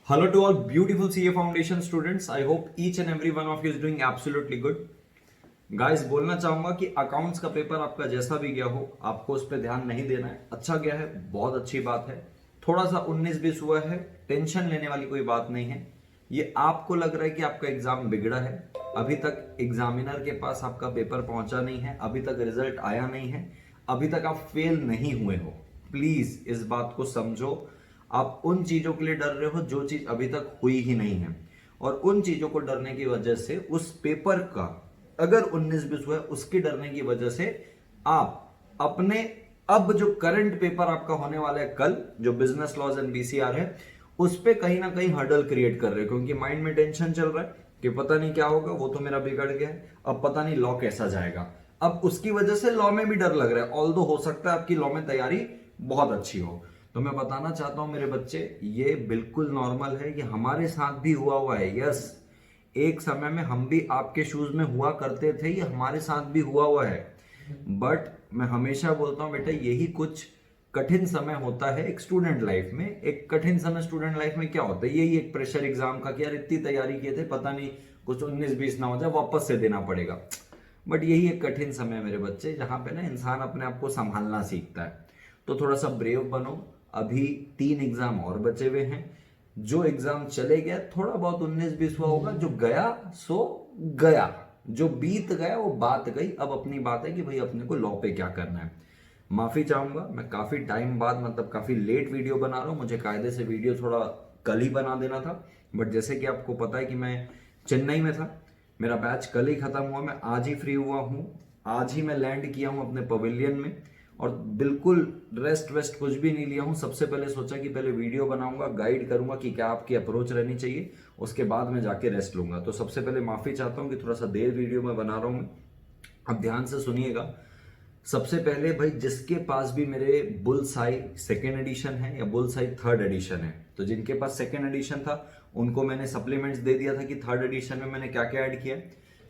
Hello to all beautiful CA Foundation students. I hope each and every one of you is doing absolutely good. Guys बोलना चाहूंगा कि accounts का paper आपका जैसा भी गया हो आपको उस पर ध्यान नहीं देना है। अच्छा गया है, बहुत अच्छी बात है। थोड़ा सा 19-20 हुआ है, टेंशन लेने वाली कोई बात नहीं है। ये आपको लग रहा है कि आपका एग्जाम बिगड़ा है, अभी तक एग्जामिनर के पास आपका पेपर पहुंचा नहीं है, अभी तक रिजल्ट आया नहीं है, अभी तक आप फेल नहीं हुए हो। प्लीज इस बात को समझो। आप उन चीजों के लिए डर रहे हो जो चीज अभी तक हुई ही नहीं है, और उन चीजों को डरने की वजह से उस पेपर का अगर 19-20 हुआ है उसके डरने की वजह से आप अपने अब जो करंट पेपर आपका होने वाला है कल, जो बिजनेस लॉज एंड बीसीआर है, उस पे कहीं ना कहीं हर्डल क्रिएट कर रहे हो, क्योंकि माइंड में टेंशन चल रहा है कि पता नहीं क्या होगा, वो तो मेरा बिगड़ गया है, अब पता नहीं लॉ कैसा जाएगा। अब उसकी वजह से लॉ में भी डर लग रहा है, ऑल्दो हो सकता है आपकी लॉ में तैयारी बहुत अच्छी हो। तो मैं बताना चाहता हूं मेरे बच्चे, ये बिल्कुल नॉर्मल है, ये हमारे साथ भी हुआ है। यस, एक समय में हम भी आपके शूज में हुआ करते थे, ये हमारे साथ भी हुआ है। बट मैं हमेशा बोलता हूं बेटा, यही कुछ कठिन समय होता है एक स्टूडेंट लाइफ में। एक कठिन समय स्टूडेंट लाइफ में क्या होता है, यही एक प्रेशर एग्जाम का कि यार इतनी तैयारी किए थे, पता नहीं कुछ 19-20 ना हो जाए, वापस से देना पड़ेगा। बट यही एक कठिन समय है मेरे बच्चे, जहां पे ना इंसान अपने आप को संभालना सीखता है। तो थोड़ा सा ब्रेव बनो। अभी 3 एग्जाम और बचे हुए हैं। जो एग्जाम चले गया, थोड़ा बहुत 19-20 हुआ होगा, जो गया सो गया, जो बीत गया वो बात गई। अब अपनी बात है कि भाई अपने को लॉ पे क्या करना है। माफी चाहूंगा, मैं काफी टाइम बाद, मतलब काफी लेट वीडियो बना रहा हूं। मुझे कायदे से वीडियो थोड़ा कल ही बना देना था, बट जैसे कि आपको पता है कि मैं चेन्नई में था, मेरा बैच कल ही खत्म हुआ, मैं आज ही फ्री हुआ हूं, आज ही मैं लैंड किया हूं अपने पवेलियन में, और बिल्कुल रेस्ट वेस्ट कुछ भी नहीं लिया हूं। सबसे पहले सोचा कि पहले वीडियो बनाऊंगा, गाइड करूंगा कि क्या आपकी अप्रोच रहनी चाहिए, उसके बाद मैं जाके रेस्ट लूंगा। तो सबसे पहले माफी चाहता हूं कि थोड़ा सा देर वीडियो में बना रहा हूं मैं। अब ध्यान से सुनिएगा। सबसे पहले भाई, जिसके पास भी मेरे बुल साई सेकेंड एडिशन है या बुल साई थर्ड एडिशन है, तो जिनके पास सेकेंड एडिशन था उनको मैंने सप्लीमेंट्स दे दिया था कि थर्ड एडिशन में मैंने क्या क्या ऐड किया।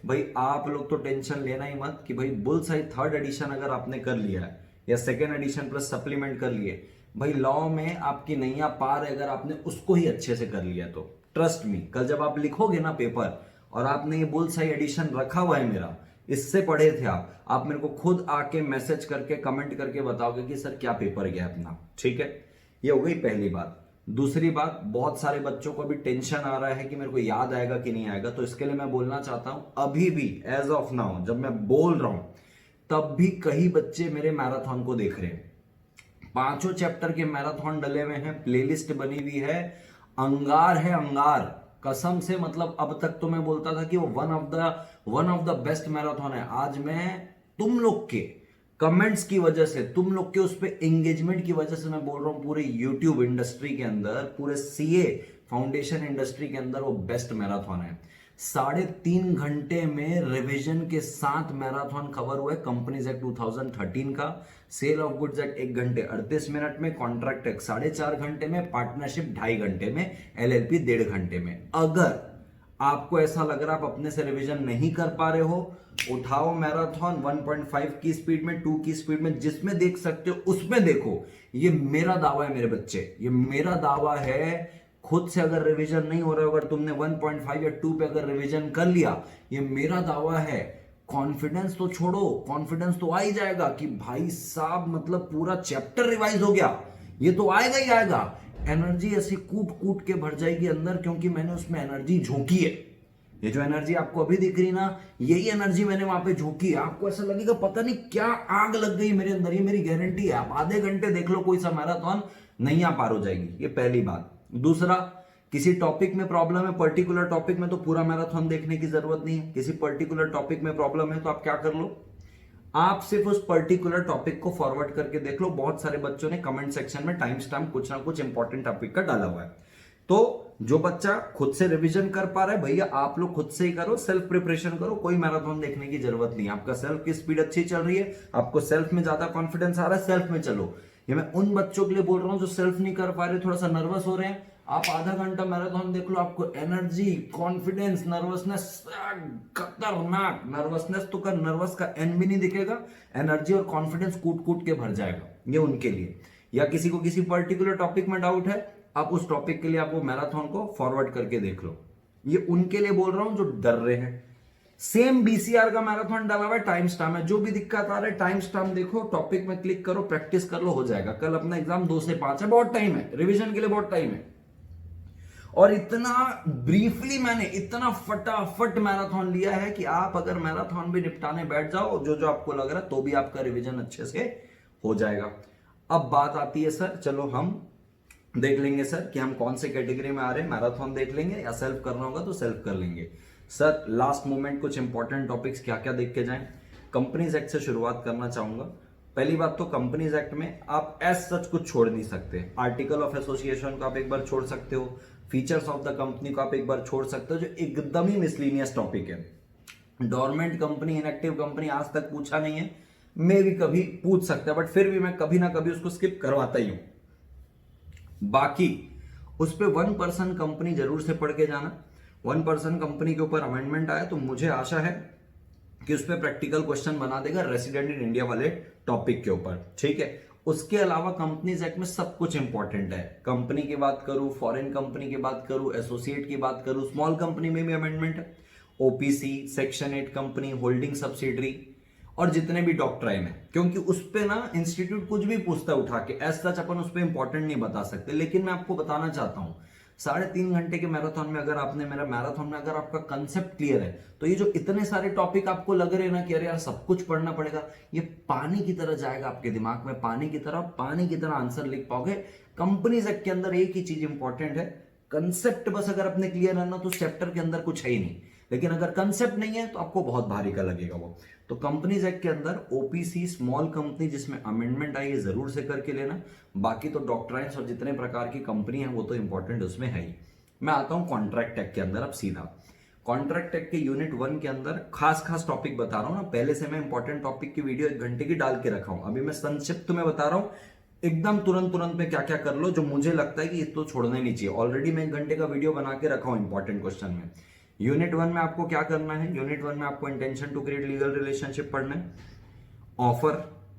भाई आप लोग तो टेंशन लेना ही मत कि भाई बुल साई थर्ड एडिशन अगर आपने कर लिया है या सेकेंड एडिशन प्लस सप्लीमेंट कर लिए, भाई लॉ में आपकी नैया पार है अगर आपने उसको ही अच्छे से कर लिया तो। ट्रस्ट मी, कल जब आप लिखोगे ना पेपर और आपने ये बुल साई एडिशन रखा हुआ है मेरा, इससे पढ़े थे आप मेरे को खुद आके मैसेज करके कमेंट करके बताओगे कि सर क्या पेपर गया अपना। ठीक है, ये हो गई पहली बात। दूसरी बात, बहुत सारे बच्चों को अभी टेंशन आ रहा है कि मेरे को याद आएगा कि नहीं आएगा, तो इसके लिए मैं बोलना चाहता हूं, अभी भी एज ऑफ नाउ जब मैं बोल रहा हूं तब भी कई बच्चे मेरे मैराथन को देख रहे हैं। 5 चैप्टर के मैराथन डले हुए हैं, प्लेलिस्ट बनी हुई है, अंगार है अंगार कसम से। मतलब अब तक तो मैं बोलता था कि वो one of the best marathon है। आज मैं तुम लोग के कमेंट्स की वजह से, तुम लोग के उस पे एंगेजमेंट की वजह से मैं बोल रहा हूं, पूरे यूट्यूब इंडस्ट्री के अंदर, पूरे सीए फाउंडेशन इंडस्ट्री के अंदर वो बेस्ट मैराथन है। 3.5 घंटे में रिवीजन के साथ मैराथन कवर हुआ है। कंपनीज एक्ट 2013 का, सेल ऑफ गुड्स एक्ट 1 घंटे 38 मिनट में, कॉन्ट्रैक्ट एक्ट 4.5 घंटे में, पार्टनरशिप 2.5 घंटे में, एलएलपी 1.5 घंटे में। अगर आपको ऐसा लग रहा है आप अपने से रिवीजन नहीं कर पा रहे हो, उठाओ मैराथन 1.5 की स्पीड में, 2 की स्पीड में, जिसमें देख सकते हो उसमें देखो। ये मेरा दावा है मेरे बच्चे, ये मेरा दावा है। खुद से अगर रिवीजन नहीं हो रहा, अगर तुमने 1.5 या 2 पे अगर रिवीजन कर लिया, ये मेरा दावा है। कॉन्फिडेंस तो छोड़ो, कॉन्फिडेंस तो आ ही जाएगा कि भाई साहब मतलब पूरा चैप्टर रिवाइज हो गया, ये तो आएगा ही आएगा। एनर्जी ऐसी कूट कूट के भर जाएगी अंदर, क्योंकि मैंने उसमें एनर्जी झोंकी है। ये जो एनर्जी आपको अभी दिख रही ना, यही एनर्जी मैंने वहां पे झोंकी है। आपको ऐसा लगेगा पता नहीं क्या आग लग गई मेरे अंदर, ये मेरी गारंटी है। आप आधे घंटे देख लो कोई सा मैराथन, नहीं आ पार हो जाएगी। ये पहली बात। दूसरा, किसी टॉपिक में प्रॉब्लम है, पर्टिकुलर टॉपिक में, तो पूरा मैराथन देखने की जरूरत नहीं है। किसी पर्टिकुलर टॉपिक में प्रॉब्लम है तो आप क्या कर लो, आप सिर्फ उस पर्टिकुलर टॉपिक को फॉरवर्ड करके देख लो। बहुत सारे बच्चों ने कमेंट सेक्शन में टाइम स्टैम्प कुछ ना कुछ इंपॉर्टेंट टॉपिक का डाला हुआ है। तो जो बच्चा खुद से रिवीजन कर पा रहा है, भैया आप लोग खुद से ही करो, सेल्फ प्रिपरेशन करो, कोई मैराथन देखने की जरूरत नहीं। आपका सेल्फ की स्पीड अच्छी चल रही है, आपको सेल्फ में ज्यादा कॉन्फिडेंस आ रहा है, सेल्फ में चलो। ये मैं उन बच्चों के लिए बोल रहा हूं जो सेल्फ नहीं कर पा रहे, थोड़ा सा नर्वस हो रहे हैं। आप आधा घंटा मैराथन देख लो, आपको एनर्जी, कॉन्फिडेंस, नर्वसनेस, खतरनाक नर्वसनेस तो कर, नर्वस का एन भी नहीं दिखेगा, एनर्जी और कॉन्फिडेंस कूट कूट के भर जाएगा। ये उनके लिए। या किसी को किसी पर्टिकुलर टॉपिक में डाउट है, आप उस टॉपिक के लिए आप वो मैराथन को फॉरवर्ड करके देख लो। ये उनके लिए बोल रहा हूं जो डर रहे हैं। सेम बीसीआर का मैराथन डाला हुआ है, टाइम स्टैम्प है, जो भी दिक्कत आ रहा है टाइम स्टैम्प देखो, टॉपिक में क्लिक करो, प्रैक्टिस कर लो, हो जाएगा। कल अपना एग्जाम 2 से 5 है, बहुत टाइम है, रिवीजन के लिए बहुत टाइम है। और इतना ब्रीफली मैंने इतना फटाफट मैराथन लिया है कि आप अगर मैराथन भी निपटाने बैठ जाओ जो जो आपको लग रहा है, तो भी आपका रिवीजन अच्छे से हो जाएगा। अब बात आती है सर, चलो हम देख लेंगे सर कि हम कौन से कैटेगरी में आ रहे हैं, मैराथन देख लेंगे या सेल्फ करना होगा तो सेल्फ कर लेंगे। सर लास्ट मोमेंट कुछ इंपॉर्टेंट टॉपिक्स क्या क्या देख के जाएं। कंपनीज एक्ट से शुरुआत करना चाहूंगा। पहली बात तो कंपनीज एक्ट में आप एज सच कुछ छोड़ नहीं सकते। आर्टिकल ऑफ एसोसिएशन को आप एक बार छोड़ सकते हो, फीचर्स ऑफ द कंपनी को आप एक बार छोड़ सकते हो, जो एकदम ही मिसलीनियस टॉपिक है। डोरमेंट कंपनी, इनएक्टिव कंपनी आज तक पूछा नहीं है, मे भी कभी पूछ सकता है, बट फिर भी मैं कभी ना कभी उसको स्किप करवाता ही हूं। बाकी उस पर 1 पर्सन कंपनी जरूर से पढ़ के जाना। 1 पर्सन कंपनी के ऊपर अमेंडमेंट आया तो मुझे आशा है कि उस पर प्रैक्टिकल क्वेश्चन बना देगा रेसिडेंट इन इंडिया वाले टॉपिक के ऊपर, ठीक है। उसके अलावा कंपनीज एक्ट में सब कुछ इंपॉर्टेंट है। कंपनी की बात करूं, फॉरेन कंपनी की बात करूं, एसोसिएट की बात करूं, स्मॉल कंपनी में भी अमेंडमेंट है, OPC, section 8 company, holding subsidiary और जितने भी डॉक्ट्राइन है, क्योंकि उस पे ना इंस्टीट्यूट कुछ भी पूछता है उठा के, एज सच अपन उस पे इंपॉर्टेंट नहीं बता सकते। लेकिन मैं आपको बताना चाहता हूं 3.5 घंटे के मैराथन में अगर आपने मेरा मैराथन में अगर आपका कंसेप्ट क्लियर है, तो ये जो इतने सारे टॉपिक आपको लग रहे हैं ना कि अरे यार सब कुछ पढ़ना पड़ेगा, ये पानी की तरह जाएगा आपके दिमाग में, पानी की तरह आंसर लिख पाओगे। कंपनीज एक्ट के अंदर एक ही चीज इंपॉर्टेंट है, कंसेप्ट बस अगर अपने क्लियर है ना तो चैप्टर के अंदर कुछ है ही नहीं। लेकिन अगर कंसेप्ट नहीं है तो आपको बहुत भारी का लगेगा वो। तो कंपनीज एक्ट के अंदर ओपीसी, स्मॉल कंपनी जिसमें अमेंडमेंट आई है, जरूर से करके लेना। बाकी तो डॉक्ट्राइन्स और जितने प्रकार की कंपनी है वो तो इंपॉर्टेंट उसमें है ही। मैं आता हूं कॉन्ट्रैक्ट एक्ट के अंदर। अब सीधा कॉन्ट्रैक्ट एक्ट के यूनिट 1 के अंदर खास टॉपिक बता रहा हूं ना, पहले से मैं इंपॉर्टेंट टॉपिक की वीडियो 1 घंटे की डाल के रखा हूं, अभी मैं संक्षिप्त में बता रहा हूं एकदम तुरंत में क्या क्या कर लो जो मुझे लगता है कि ये तो छोड़ना ही नहीं चाहिए। ऑलरेडी मैं 1 घंटे का वीडियो बना के रखा हूं इंपॉर्टेंट क्वेश्चन में। यूनिट 1 में आपको क्या करना है, यूनिट 1 में आपको intention to create legal relationship पढ़ना है, ऑफर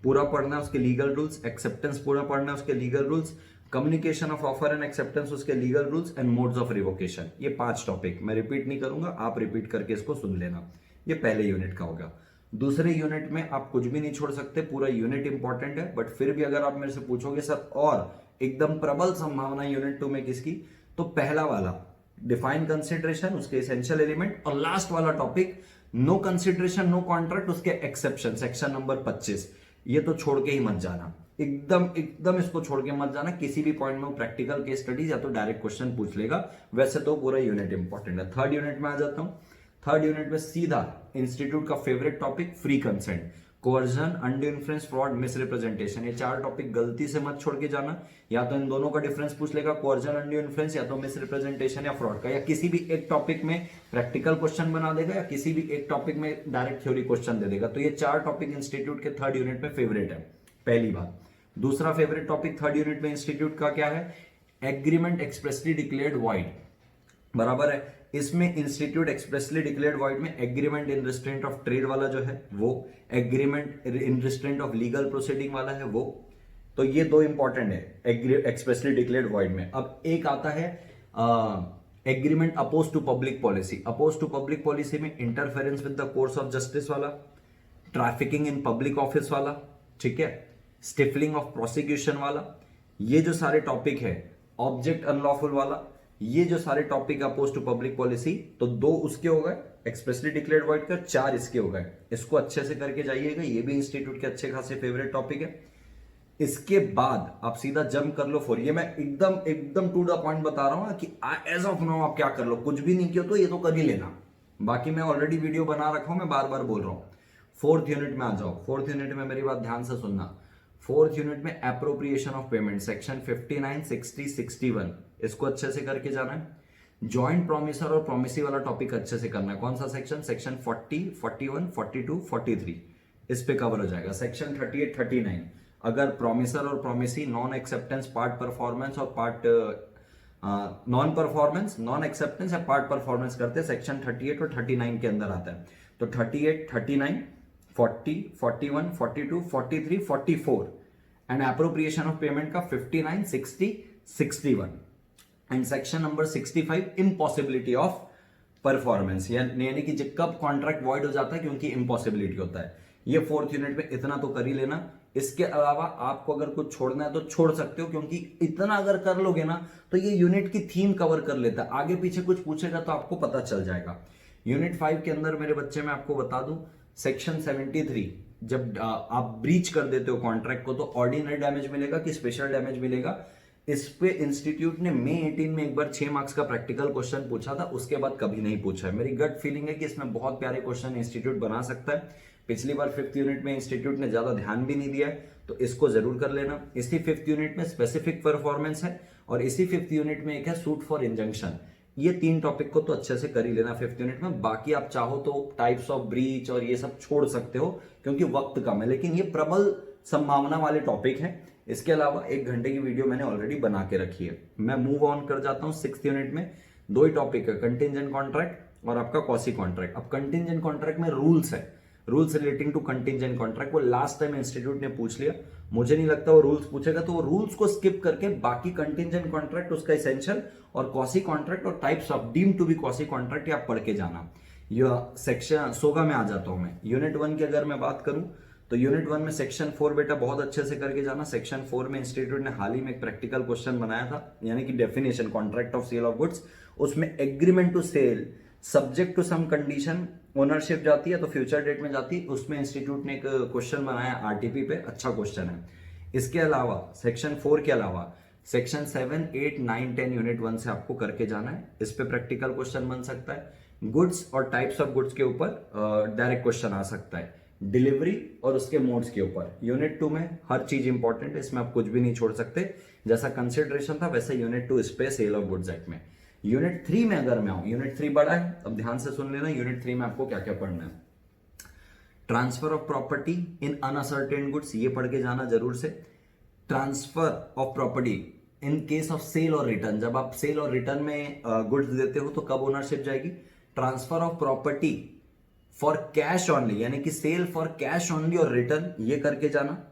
पूरा पढ़ना है, उसके लीगल रूल्स, एक्सेप्टेंस पूरा पढ़ना है, उसके legal rules, communication of offer and acceptance, उसके legal rules and modes of revocation. ये 5 टॉपिक मैं रिपीट नहीं करूंगा, आप रिपीट करके इसको सुन लेना। ये पहले यूनिट का होगा। दूसरे यूनिट में आप कुछ भी नहीं छोड़ सकते, पूरा यूनिट इंपॉर्टेंट है, बट फिर भी अगर आप मेरे से पूछोगे सर और एकदम प्रबल संभावना यूनिट 2 में किसकी, तो पहला वाला डिफाइन कंसिडरेशन, उसके एसेंशियल एलिमेंट, और लास्ट वाला topic no consideration no contract, उसके एक्सेप्शन, सेक्शन नंबर 25। ये तो छोड़ के ही मत जाना, एकदम इसको छोड़ के मत जाना। किसी भी पॉइंट में वो प्रैक्टिकल केस स्टडीज या तो डायरेक्ट क्वेश्चन पूछ लेगा, वैसे तो पूरा यूनिट इंपॉर्टेंट है। थर्ड यूनिट में आ जाता हूं। थर्ड यूनिट में सीधा इंस्टीट्यूट का favourite topic free consent, coercion, under influence, fraud, misrepresentation. ये 4 टॉपिक गलती से मत छोड़ के जाना। या तो इन दोनों का डिफरेंस पूछ लेगा, कोवर्जन, अंडर इन्फ्लुएंस, या तो मिसरिप्रेजेंटेशन या फ्रॉड का, या किसी भी एक टॉपिक में प्रैक्टिकल क्वेश्चन बना देगा या किसी भी एक टॉपिक में डायरेक्ट थ्योरी क्वेश्चन दे देगा। तो ये 4 टॉपिक इंस्टीट्यूट के थर्ड यूनिट में फेवरेट है, पहली बात। दूसरा फेवरेट टॉपिक थर्ड यूनिट में इंस्टीट्यूट का क्या है, एग्रीमेंट एक्सप्रेसली डिक्लेयर्ड वॉइड, बराबर है। इसमें इंस्टीट्यूट एक्सप्रेसली डिक्लेयर्ड वॉइड में agreement in restraint of trade वाला जो है वो, agreement in restraint of legal proceeding वाला है वो। तो ये 2 इंपॉर्टेंट है एक्सप्रेसली डिक्लेयर्ड वॉइड में। अब एक आता है agreement oppose to public policy. Oppose to public policy में interference with the course of justice वाला, ट्रैफिकिंग इन पब्लिक ऑफिस वाला, ठीक है, स्टिफलिंग ऑफ प्रोसिक्यूशन वाला, ये जो सारे टॉपिक है, ऑब्जेक्ट अनलॉफुल वाला, ये जो सारे topic oppose to public policy, तो 2 उसके हो गए एक्सप्रेसली डिक्लेयर्ड वॉइड का, 4 इसके हो गए। इसको अच्छे से करके जाइएगा, ये भी इंस्टीट्यूट के अच्छे खासे फेवरेट टॉपिक है। इसके बाद आप सीधा जंप कर लो 4। ये मैं एकदम टू द पॉइंट बता रहा हूं कि एज ऑफ नाउ आप क्या कर लो, कुछ भी नहीं किया तो ये तो कर ही लेना, बाकी मैं ऑलरेडी वीडियो बना रखा हूं, मैं बार बार बोल रहा हूं। 4th यूनिट में आ जाओ। 4th यूनिट में मेरी बात ध्यान से सुनना। 4th यूनिट में एप्रोप्रिएशन ऑफ पेमेंट, सेक्शन 59, 60, 61, इसको अच्छे से करके जाना है। जॉइंट प्रोमिसर और प्रोमिसी वाला टॉपिक अच्छे से करना है। कौन सा सेक्शन, सेक्शन 40, 41, 42, 43, इस पे कवर हो जाएगा। सेक्शन 38, 39 अगर प्रोमिसर और promisee, non acceptance, part performance और part non performance, non acceptance या पार्ट परफॉर्मेंस करते हैं, सेक्शन 38 और 39 के अंदर आता है। तो 38, 39, 40, 41, 42, 43, 44 एंड एप्रोप्रिएशन ऑफ पेमेंट का 59, 60, 61। And section number 65 impossibility of performance, यानी कि कब कॉन्ट्रैक्ट वॉइड हो जाता है क्योंकि इम्पॉसिबिलिटी होता है। ये फोर्थ यूनिट में इतना तो कर ही लेना। इसके अलावा आपको अगर कुछ छोड़ना है तो छोड़ सकते हो, क्योंकि इतना अगर कर लोगे ना तो ये यूनिट की थीम कवर कर लेता है। आगे पीछे कुछ पूछेगा तो आपको पता चल जाएगा। यूनिट 5 के अंदर मेरे बच्चे मैं आपको बता दूं, सेक्शन 73, जब आप ब्रीच कर देते हो कॉन्ट्रैक्ट को तो ऑर्डिनरी डैमेज मिलेगा कि स्पेशल डैमेज मिलेगा। इस पे इंस्टीट्यूट ने मई 18 में एक बार 6 मार्क्स का प्रैक्टिकल क्वेश्चन पूछा था, उसके बाद कभी नहीं पूछा है। मेरी गट फीलिंग है कि इसमें बहुत प्यारे क्वेश्चन इंस्टीट्यूट बना सकता है। पिछली बार 5th यूनिट में इंस्टीट्यूट ने ज्यादा ध्यान भी नहीं दिया है, तो इसको जरूर कर लेना। इसी 5th यूनिट में स्पेसिफिक परफॉर्मेंस है और इसी 5th यूनिट में एक है सूट फॉर इंजंक्शन। ये 3 टॉपिक को तो अच्छे से कर ही लेना 5th यूनिट में। बाकी आप चाहो तो टाइप्स ऑफ ब्रीच और ये सब छोड़ सकते हो क्योंकि वक्त कम है, लेकिन ये प्रबल संभावना वाले टॉपिक हैं। इसके अलावा 1 घंटे की वीडियो मैंने ऑलरेडी बना के रखी है। मैं मूव ऑन कर जाता हूं 6th यूनिट में। 2 ही टॉपिक है, कंटिंजेंट कॉन्ट्रैक्ट और आपका क्वासी कॉन्ट्रैक्ट। अब कंटिंजेंट कॉन्ट्रैक्ट में रूल्स है, rules relating to contingent contract. वो लास्ट टाइम इंस्टीट्यूट ने पूछ लिया, मुझे नहीं लगता वो रूल्स पूछेगा, तो वो रूल्स को स्किप करके बाकी कंटिंजेंट कॉन्ट्रैक्ट, उसका एसेंशियल और क्वासी कॉन्ट्रैक्ट और types of deemed to be quasi contract आप पढ़ के जाना। यह सेक्शन सोगा में आ जाता हूं मैं। यूनिट 1 की अगर मैं बात करूं तो यूनिट 1 में सेक्शन 4 बेटा बहुत अच्छे से करके जाना। सेक्शन 4 में इंस्टीट्यूट ने हाल ही में एक प्रैक्टिकल क्वेश्चन बनाया था, यानी कि definition contract of sale of goods. उसमें agreement to sell subject to some condition, ownership जाती है तो फ्यूचर डेट में जाती है। उसमें इंस्टीट्यूट ने एक क्वेश्चन बनाया आरटीपी पे, अच्छा क्वेश्चन है। इसके अलावा सेक्शन 4 के अलावा सेक्शन 7, 8, 9, 10 यूनिट 1 से आपको करके जाना है। इस पे प्रैक्टिकल क्वेश्चन बन सकता है। गुड्स और टाइप्स ऑफ गुड्स के ऊपर डायरेक्ट क्वेश्चन आ सकता है। डिलीवरी और उसके मोड्स के ऊपर यूनिट 2 में हर चीज इंपॉर्टेंट है, इसमें आप कुछ भी नहीं छोड़ सकते। जैसा कंसिडरेशन था वैसे यूनिट 2 इस पे सेल ऑफ गुड्स एक्ट में। यूनिट 3 में अगर मैं आऊं, यूनिट 3 बड़ा है, अब ध्यान से सुन लेना। यूनिट 3 में आपको क्या क्या पढ़ना है। Transfer of property in unascertained goods, ये पढ़ के जाना जरूर से। Transfer of property in case of sale और रिटर्न, जब आप सेल और रिटर्न में गुड्स देते हो तो कब ओनरशिप जाएगी। Transfer of property for cash only, यानी कि सेल फॉर कैश ऑनली और रिटर्न, ये करके जाना।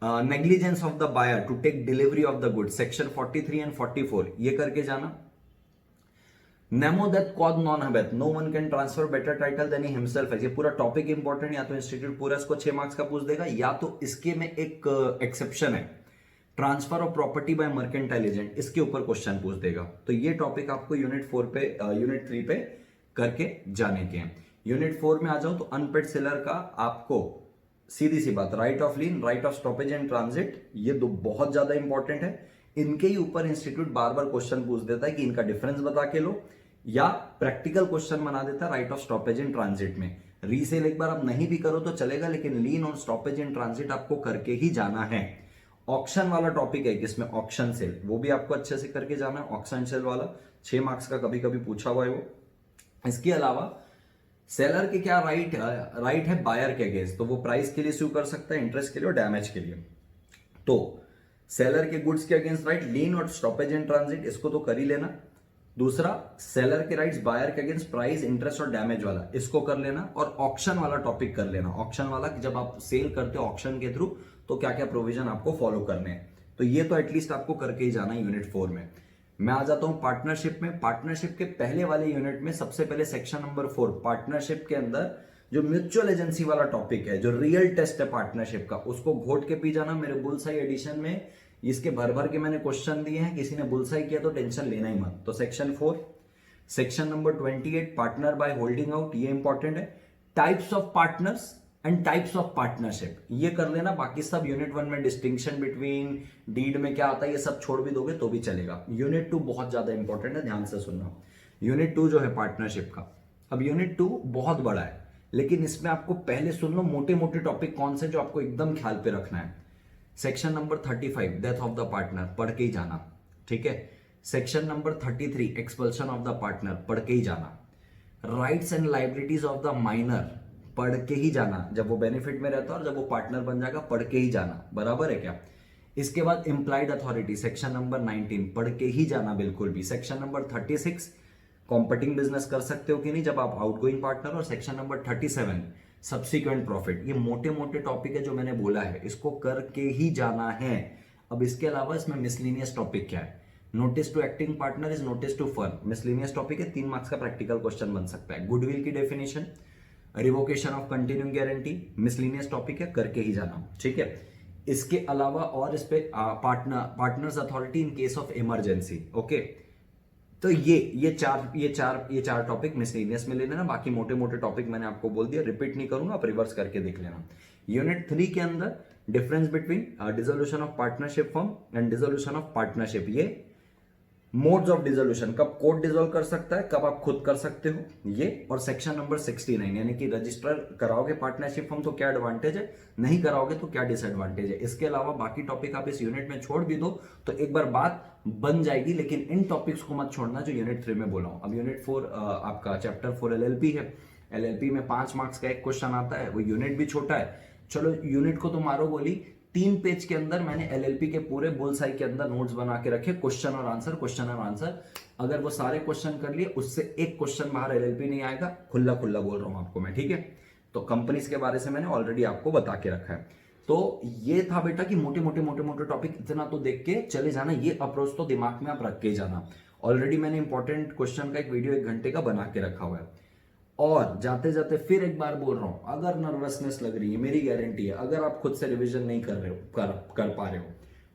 Negligence of the buyer to take delivery of the goods, section 43 and 44, ये करके जाना। नेमो दैट क्वाद नॉन हैबेत, no one can transfer better title than himself, ये पूरा टॉपिक इंपॉर्टेंट। या तो इंस्टीट्यूट पूरा इसको 6 मार्क्स का पूछ देगा, या तो इसके में एक एक्सेप्शन है, transfer of property bye mercantile agent, इसके ऊपर क्वेश्चन पूछ देगा। तो ये टॉपिक आपको यूनिट 3 पे करके जाने के हैं। यूनिट 4 में आ जाओ तो अनपेड सेलर का आपको सीधी सी बात, right of lean, right of stoppage and transit, ये 2 बहुत ज्यादा इंपॉर्टेंट है। इनके ही ऊपर इंस्टीट्यूट बार बार क्वेश्चन पूछ देता है कि इनका डिफरेंस बता के लो, या प्रैक्टिकल क्वेश्चन बना देता है right of stoppage and transit में। रीसेल एक बार आप नहीं भी करो तो चलेगा, लेकिन लीन और स्टॉपेज एंड ट्रांजिट आपको करके ही जाना है। ऑक्शन वाला टॉपिक है जिसमें ऑक्शन सेल, वो भी आपको अच्छे से करके जाना है। ऑक्शन सेल वाला 6 मार्क्स का कभी कभी पूछा हुआ है वो। इसके अलावा सेलर के क्या राइट है बायर के अगेंस्ट, तो वो प्राइस के लिए सू कर सकता है, इंटरेस्ट के लिए और डैमेज के लिए। तो सेलर के गुड्स के अगेंस्ट राइट, लीन और स्टॉपेज एंड ट्रांजिट, इसको तो कर ही लेना। दूसरा, सेलर के राइट्स बायर के अगेंस्ट प्राइस, इंटरेस्ट और डैमेज वाला, इसको कर लेना। और ऑक्शन वाला टॉपिक कर लेना। ऑक्शन वाला कि जब आप सेल करते हो ऑक्शन के थ्रू तो क्या क्या प्रोविजन आपको फॉलो करने हैं, तो ये तो एटलीस्ट आपको करके ही जाना है यूनिट 4 में। मैं आ जाता हूं पार्टनरशिप में। पार्टनरशिप के पहले वाले यूनिट में सबसे पहले सेक्शन नंबर 4 पार्टनरशिप के अंदर जो म्यूचुअल एजेंसी वाला टॉपिक है, जो रियल टेस्ट है पार्टनरशिप का, उसको घोट के पी जाना। मेरे बुलसाई एडिशन में इसके भर भर के मैंने क्वेश्चन दिए हैं, किसी ने बुलसाई किया तो टेंशन लेना ही मत। तो section 4, section number 28 partner by holding out, ये इंपॉर्टेंट है। Types of partners and types of partnership, ये कर लेना। बाकी सब यूनिट 1 में डिस्टिंक्शन बिटवीन डीड में क्या आता है ये सब छोड़ भी दोगे तो भी चलेगा। यूनिट 2 बहुत ज्यादा इंपॉर्टेंट है, ध्यान से सुनना। यूनिट 2 जो है पार्टनरशिप का, अब यूनिट 2 बहुत बड़ा है, लेकिन इसमें आपको पहले सुन लो मोटे मोटे टॉपिक कौन से जो आपको एकदम ख्याल पे रखना है। Section number 35 death of the partner, पढ़ के ही जाना, ठीक है। Section number 33 expulsion of the partner, पढ़ के ही जाना। Rights and liabilities of the minor, पढ़ के ही जाना। जब वो बेनिफिट में रहता है और जब वो पार्टनर बन जाएगा पढ़ के ही जाना, बराबर है क्या। इसके बाद इंप्लाइड अथॉरिटी सेक्शन नंबर 19, पढ़ के ही जाना बिल्कुल भी। सेक्शन नंबर 36 कॉम्पिटिंग बिजनेस कर सकते हो कि नहीं जब आप आउटगोइंग पार्टनर। और सेक्शन नंबर 37 सब्सिक्वेंट प्रॉफिट। ये मोटे मोटे टॉपिक है जो मैंने बोला है, इसको करके ही जाना है। अब इसके अलावा इसमें मिसलिनियस टॉपिक क्या है, notice to acting partner is notice to firm, miscellaneous topic है, 3 मार्क्स का प्रैक्टिकल क्वेश्चन बन सकता है। गुडविल की definition, revocation of continuing guarantee, miscellaneous topic है, करके ही जाना, ठीक है। इसके अलावा और इस पे partners authority in case of emergency, okay. तो ये चार टॉपिक मिसलेनियस में ले लेना। बाकी मोटे मोटे टॉपिक मैंने आपको बोल दिया, रिपीट नहीं करूंगा, आप रिवर्स करके देख लेना। यूनिट 3 के अंदर difference between dissolution of partnership form and dissolution of partnership, ये मोड्स ऑफ डिसोल्यूशन, कब कोर्ट डिसोल्व कर सकता है, कब आप खुद कर सकते हो, ये। और सेक्शन नंबर 69 यानी कि रजिस्टर कराओगे पार्टनरशिप फॉर्म तो क्या एडवांटेज है, नहीं कराओगे तो क्या डिसएडवांटेज है। इसके अलावा बाकी टॉपिक आप इस यूनिट में छोड़ भी दो तो एक बार बात बन जाएगी, लेकिन इन टॉपिक्स को मत छोड़ना जो यूनिट 3 में बोला हूं। अब यूनिट 4 आपका चैप्टर 4 एलएलपी है। एलएलपी में 5 मार्क्स का एक क्वेश्चन आता है, वो यूनिट भी छोटा है। चलो यूनिट को तो मारो गोली, 3 पेज के अंदर मैंने एलएलपी के पूरे बुलसाई के अंदर नोट्स बना के रखे, क्वेश्चन और आंसर। अगर वो सारे क्वेश्चन कर लिए, उससे एक क्वेश्चन बाहर एलएलपी नहीं आएगा, खुला बोल रहा हूं आपको मैं, ठीक है। तो कंपनीज के बारे से मैंने ऑलरेडी आपको बता के रखा है। तो ये था बेटा कि मोटे मोटे टॉपिक इतना तो देख के चले जाना, ये अप्रोच तो दिमाग में आप रख के जाना। ऑलरेडी मैंने इंपॉर्टेंट क्वेश्चन का एक वीडियो 1 घंटे का बना के रखा हुआ है। और जाते जाते फिर एक बार बोल रहा हूं, अगर नर्वसनेस लग रही है, मेरी गारंटी है, अगर आप खुद से रिवीजन नहीं कर रहे हो, कर पा रहे हो,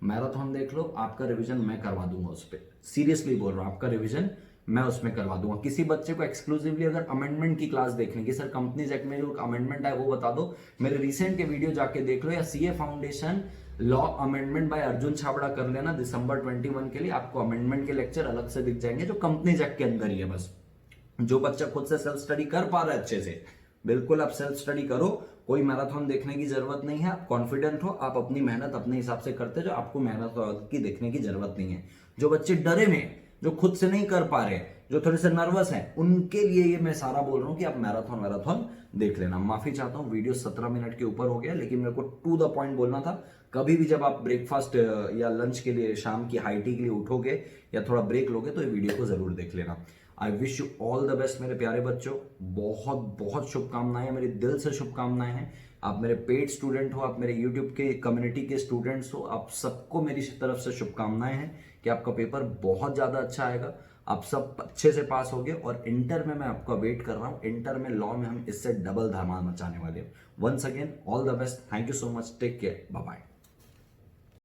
मैराथन देख लो, आपका रिवीजन मैं करवा दूंगा उस पर। सीरियसली बोल रहा हूं, आपका रिवीजन मैं उसमें करवा दूंगा। किसी बच्चे को एक्सक्लूसिवली अगर अमेंडमेंट की क्लास देखने की, सर कंपनीज एक्ट में जो अमेंडमेंट है वो बता दो, मेरे रिसेंट के वीडियो जाके देख लो, या CA foundation law amendment by Arjun Chhabra कर लेना दिसंबर 21 के लिए, आपको अमेंडमेंट के लेक्चर अलग से दिख जाएंगे जो कंपनीज एक्ट के अंदर ही है। बस जो बच्चा खुद से सेल्फ स्टडी कर पा रहा है अच्छे से, बिल्कुल आप सेल्फ स्टडी करो, कोई मैराथन देखने की जरूरत नहीं है। आप कॉन्फिडेंट हो, आप अपनी मेहनत अपने हिसाब से करते जो, आपको मैराथन की देखने की जरूरत नहीं है। जो बच्चे डरे में, जो खुद से नहीं कर पा रहे, जो थोड़े से नर्वस हैं, उनके लिए ये मैं सारा बोल रहा हूं कि आप मैराथन देख लेना। माफी चाहता हूं, वीडियो 17 मिनट के ऊपर हो गया, लेकिन मेरे को टू द पॉइंट बोलना था। कभी भी जब आप ब्रेकफास्ट या लंच के लिए, शाम की हाई टी के लिए उठोगे या थोड़ा ब्रेक लोगे, तो ये वीडियो को जरूर देख लेना। I wish you all the best मेरे प्यारे बच्चों, बहुत शुभकामनाएं, मेरे दिल से शुभकामनाएं हैं। आप मेरे पेड स्टूडेंट हो, आप मेरे यूट्यूब के कम्युनिटी के स्टूडेंट्स हो, आप सबको मेरी तरफ से शुभकामनाएं हैं कि आपका पेपर बहुत ज्यादा अच्छा आएगा, आप सब अच्छे से पास होगे। और इंटर में मैं आपका वेट कर रहा हूं, इंटर में लॉ में हम इससे डबल धमाल मचाने वाले हैं। Once again all the best, thank you so much, take care, bye bye.